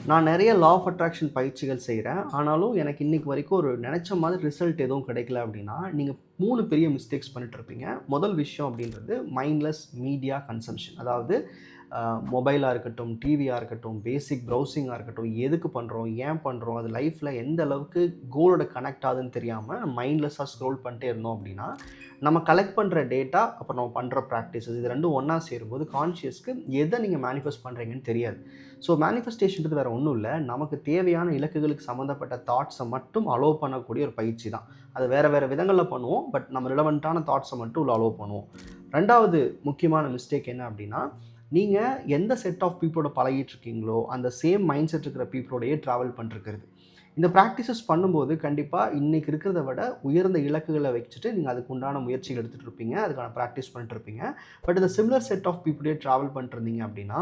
நான் நிறைய law of attraction பயிற்சிகள் செய்கிறேன். ஆனாலும் எனக்கு இன்னைக்கு வரைக்கும் ஒரு நினச்ச மாதிரி ரிசல்ட் எதுவும் கிடைக்கல அப்படின்னா, நீங்க 3 பெரிய மிஸ்டேக்ஸ் பண்ணிட்டுருப்பீங்க. முதல் விஷயம் அப்படின்றது மைண்ட்லெஸ் மீடியா கன்சம்ப்ஷன். அதாவது மொபைலா இருக்கட்டும், டிவியா இருக்கட்டும், பேசிக் ப்ரௌசிங்கா இருக்கட்டும், எதுக்கு பண்ணுறோம்? ஏன் பண்ணுறோம்? அது லைஃப்ல எந்த அளவுக்கு கோலோட கனெக்ட் ஆகுதுன்னு தெரியாம மைண்ட்லெஸ்ஸா ஸ்க்ரோல் பண்ணிட்டே இருந்தோம் அப்படின்னா, நம்ம கலெக்ட் பண்ணுற டேட்டா, அப்புறம் நம்ம பண்ணுற ப்ராக்டிஸஸ் இது 2ம் ஒண்ணா சேரும்போது கான்ஷியஸ்க்கு எத நீங்க மேனிஃபெஸ்ட் பண்றீங்கன்னு தெரியாது. ஸோ மேனிஃபெஸ்டேஷன்றது வேற ஒண்ணும் இல்ல. நமக்கு தேவையான இலக்குகளுக்கு சம்மந்தப்பட்ட தாட்ஸ மட்டும் அலோவ் பண்ணக்கூடிய ஒரு பயிற்சி தான். அது வேற வேற விதங்கள்ல பண்ணுவோம். பட் நம்ம ரிலவென்ட்டான தாட்ஸ மட்டும் உள்ள அலோவ் பண்ணுவோம். 2வது முக்கியமான மிஸ்டேக் என்ன அப்படின்னா, நீங்க எந்த செட் ஆஃப் பீப்பிளோட பழகிட்டு இருக்கீங்களோ, அந்த சேம் மைண்ட் செட் இருக்கிற பீப்பிளோடயே டிராவல் பண்ணிருக்கிறது. இந்த பிராக்டிஸஸ் பண்ணும்போது கண்டிப்பா இன்னைக்கு இருக்கிறத விட உயர்ந்த இலக்குகள வச்சுட்டு நீங்க அதுக்கு உண்டான முயற்சிகள் எடுத்துட்டு இருப்பீங்க. அதுக்கான பிராக்டிஸ் பண்ணிட்டு இருப்பீங்க. பட் இந்த சிமிலர் செட் ஆஃப் பீப்பிளோடயே டிராவல் பண்ணிட்டு இருந்தீங்க அப்படின்னா,